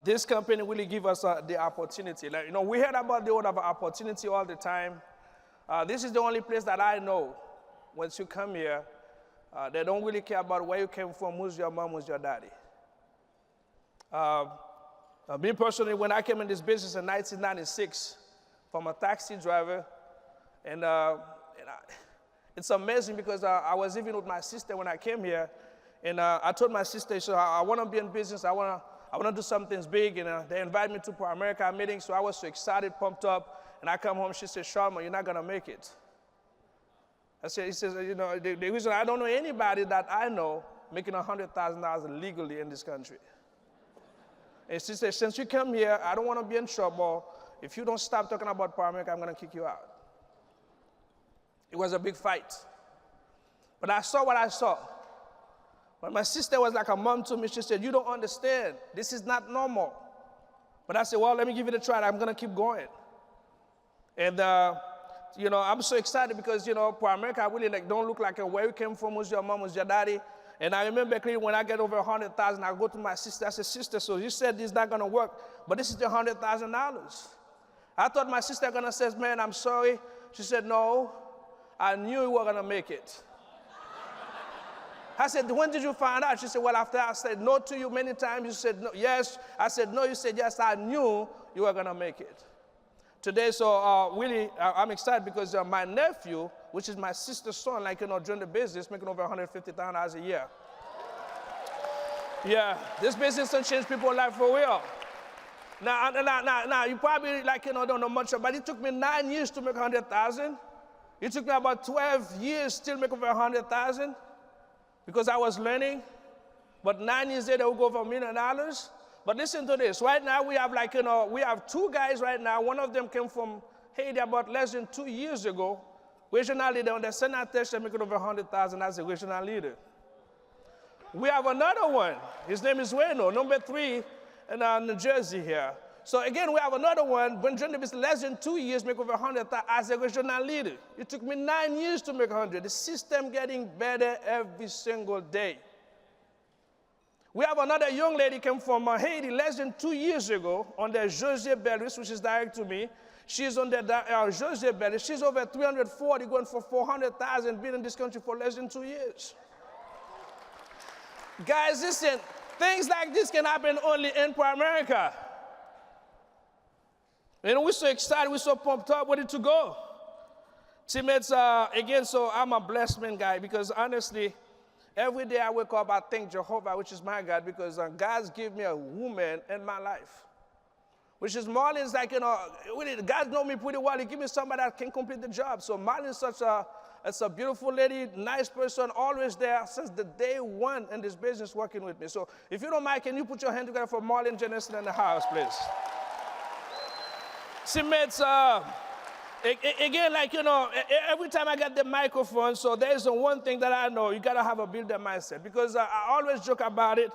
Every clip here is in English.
This company really give us the opportunity. Like, we heard about the word of opportunity all the time. This is the only place that I know. Once you come here, they don't really care about where you came from, who's your mom, who's your daddy. Me personally, when I came in this business in 1996, from a taxi driver, it's amazing because I was even with my sister when I came here, and I told my sister, so I want to be in business, I want to do something big, and they invited me to Pro America meeting, so I was so excited, pumped up, and I come home, she said, Charlemont, you're not going to make it. He says, the reason I don't know anybody that I know making $100,000 legally in this country. And she said, since you come here, I don't want to be in trouble. If you don't stop talking about Pro America, I'm going to kick you out. It was a big fight. But I saw what I saw. When my sister was like a mom to me, she said, you don't understand. This is not normal. But I said, well, let me give it a try. I'm going to keep going. And, I'm so excited because, Pro America really don't look like where you came from, who's your mom, who's your daddy. And I remember clearly when I get over 100,000, I go to my sister. I said, sister, so you said this is not going to work, but this is the $100,000. I thought my sister going to say, man, I'm sorry. She said, no, I knew you were going to make it. I said, when did you find out? She said, well, after I said no to you many times, you said no, yes. I said no, you said yes. I knew you were going to make it. Today, so really, I'm excited because my nephew, which is my sister's son, joined the business, making over $150,000 a year. Yeah, this business can change people's life for real. Now, you probably don't know much about it. It took me 9 years to make 100,000. It took me about 12 years still make over 100,000 because I was learning. But 9 years later, we go over $1 million. But listen to this. Right now, we have we have two guys right now. One of them came from Haiti about less than 2 years ago. Regional leader on the Senate station making over 100,000 as a regional leader. We have another one. His name is Wayno, number 3 in New Jersey here. So again, we have another one. When joined the business less than 2 years, make over 100,000 as a regional leader. It took me 9 years to make 100. The system getting better every single day. We have another young lady came from Haiti less than 2 years ago on the José Bellis, which is direct to me. She's on the José Bellis. She's over 340, going for 400,000, been in this country for less than 2 years. Guys, listen, things like this can happen only in Pro America. We're so excited, we're so pumped up, ready to go. Teammates, again, so I'm a blessed man guy because honestly, every day I wake up, I thank Jehovah, which is my God, because God's given me a woman in my life. Which is Marlon's really, God knows me pretty well. He gave me somebody that can complete the job. So Marlon's it's a beautiful lady, nice person, always there since the day one in this business working with me. So if you don't mind, can you put your hand together for Charlemont Genestin in the house, please? Teammates, again, every time I get the microphone, so there's one thing that I know, you got to have a builder mindset. Because I always joke about it.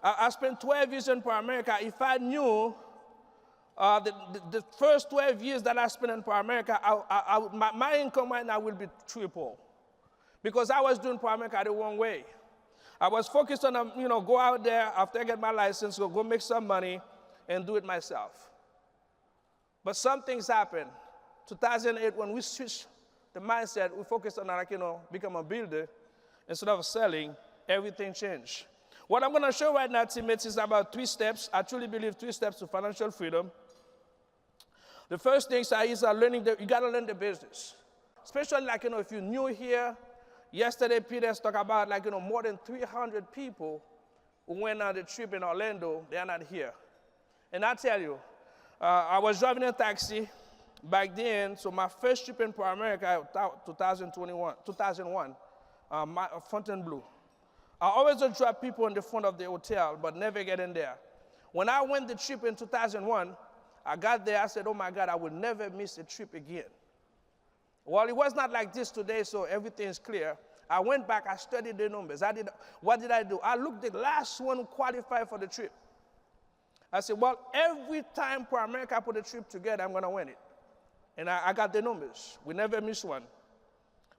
I spent 12 years in Pro America. If I knew the first 12 years that I spent in Pro America, my income right now will be triple. Because I was doing Pro America the wrong way. I was focused on, go out there after I get my license, go make some money and do it myself. But some things happened. 2008, when we switched the mindset, we focused on, become a builder instead of selling, everything changed. What I'm going to show right now, teammates, is about 3 steps. I truly believe 3 steps to financial freedom. The first thing is learning, you got to learn the business. Especially, if you're new here. Yesterday, Peter talked about, more than 300 people who went on the trip in Orlando. They are not here. And I tell you, I was driving a taxi back then, so my first trip in Pro America, 2001, Fontainebleau. I always would drop people in the front of the hotel, but never get in there. When I went the trip in 2001, I got there, I said, oh my God, I will never miss a trip again. Well, it was not like this today, so everything is clear. I went back, I studied the numbers. What did I do? I looked at the last one who qualified for the trip. I said, well, every time Pro America put a trip together, I'm going to win it. And I got the numbers. We never miss one.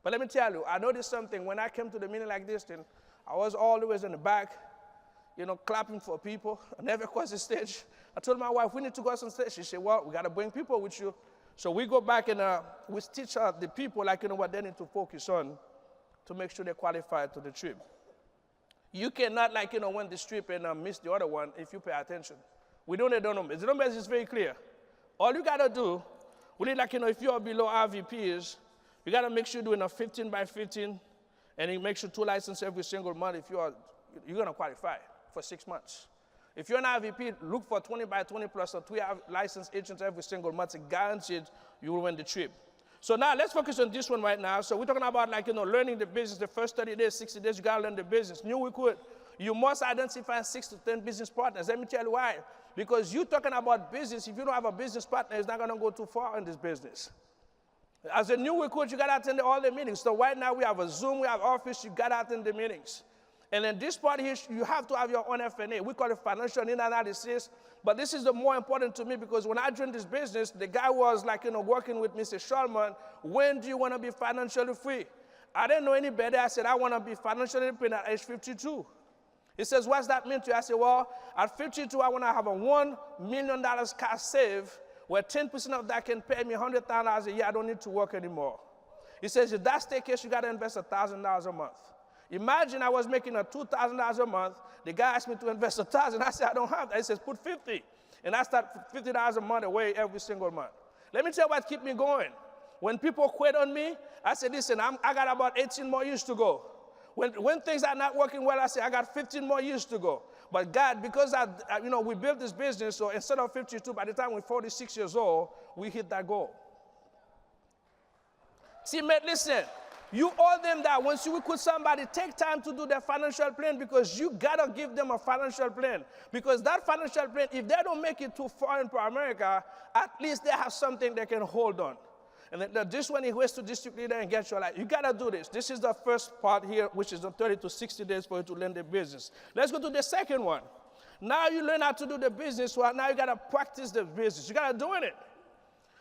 But let me tell you, I noticed something. When I came to the meeting like this, I was always in the back. clapping for people. I never crossed the stage. I told my wife, we need to go on stage. She said, well, we got to bring people with you. So we go back and we teach the people, what they need to focus on to make sure they qualify to the trip. You cannot, win this trip and miss the other one if you pay attention. We don't need the numbers. The numbers is very clear. All you got to do, we need, if you are below RVPs, you got to make sure you're doing a 15 by 15, and you make sure 2 licenses every single month if you're going to qualify for 6 months. If you're an RVP, look for 20 by 20 plus or 3 licensed agents every single month. It's guaranteed you will win the trip. So now let's focus on this one right now. So we're talking about learning the business. The first 30 days, 60 days, you got to learn the business. New recruit, you must identify 6 to 10 business partners. Let me tell you why. Because you're talking about business. If you don't have a business partner, it's not going to go too far in this business. As a new recruit, you got to attend all the meetings. So right now we have a Zoom, we have Office, you got to attend the meetings. And then this part here, you have to have your own FNA. We call it financial need analysis. But this is the more important to me because when I joined this business, the guy was working with Mr. Charlemont. When do you want to be financially free? I didn't know any better. I said, I want to be financially free at age 52. He says, what's that mean to you? I said, well, at 52, I want to have a $1 million cash save where 10% of that can pay me $100,000 a year. I don't need to work anymore. He says, if that's the case, you got to invest $1,000 a month. Imagine I was making $2,000 a month. The guy asked me to invest $1,000. I said, I don't have that. He says, put 50. And I start $50 a month away every single month. Let me tell you what kept me going. When people quit on me, I said, listen, I got about 18 more years to go. When things are not working well, I say, I got 15 more years to go. But God, because we built this business, so instead of 52, by the time we're 46 years old, we hit that goal. See, mate, listen. You owe them that. Once you recruit somebody, take time to do their financial plan because you got to give them a financial plan. Because that financial plan, if they don't make it too far in America, at least they have something they can hold on. And then this one, he waits to district leader and get your life. You got to do this. This is the first part here, which is the 30 to 60 days for you to learn the business. Let's go to the second one. Now you learn how to do the business. Well, now you got to practice the business. You got to do it.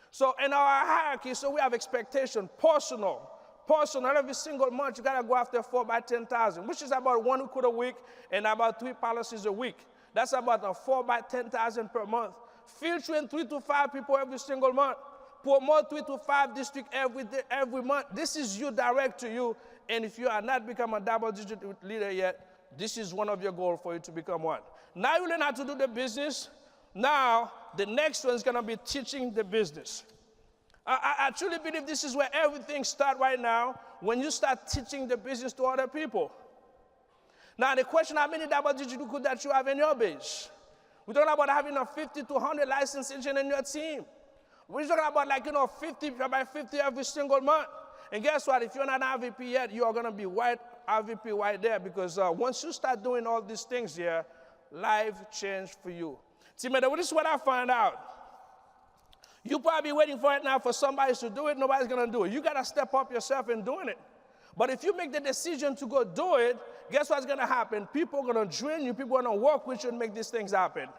So in our hierarchy, so we have expectation, personal, every single month, you got to go after 4 by 10,000, which is about 1 recruit a week and about 3 policies a week. That's about a 4 by 10,000 per month. Field train 3 to 5 people every single month. Promote 3 to 5 districts every month. This is you direct to you. And if you are not become a double-digit leader yet, this is one of your goals for you to become one. Now you learn how to do the business. Now the next one is going to be teaching the business. I truly believe this is where everything starts right now, when you start teaching the business to other people. Now, the question, how many double-digit recruits that you have in your base? We're talking about having a 50 to 100 licensed agent in your team. We're talking about 50 by 50 every single month. And guess what? If you're not an RVP yet, you are going to be RVP right there because once you start doing all these things here, life changed for you. See, man, this is what I found out. You're probably waiting for it now for somebody to do it. Nobody's going to do it. You got to step up yourself in doing it. But if you make the decision to go do it, guess what's going to happen? People are going to join you. People are going to work with you and make these things happen.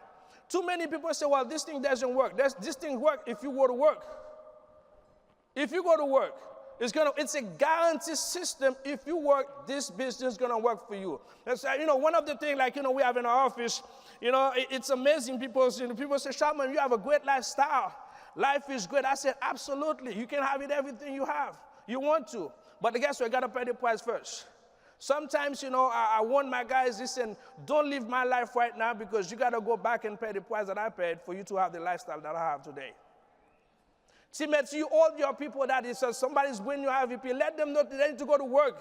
Too many people say, well, this thing doesn't work. This thing works if you go to work. If you go to work, it's a guarantee system. If you work, this business is going to work for you. That's, one of the things, we have in our office, it's amazing. People say, Charlemont, you have a great lifestyle. Life is good. I said, absolutely. You can have everything you have. You want to. But guess what? You got to pay the price first. Sometimes, I warn my guys, listen, don't live my life right now because you got to go back and pay the price that I paid for you to have the lifestyle that I have today. Teammates, you all your people that is somebody's winning your RVP, let them know they need to go to work.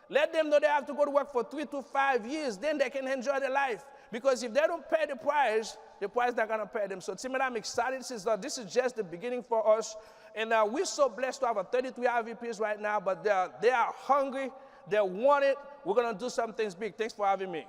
Let them know they have to go to work for 3 to 5 years. Then they can enjoy their life. Because if they don't pay the price not going to pay them. So, teammate, I'm excited. This is just the beginning for us. And we're so blessed to have 33 RVPs right now, but they are hungry. They want it. We're going to do some things big. Thanks for having me.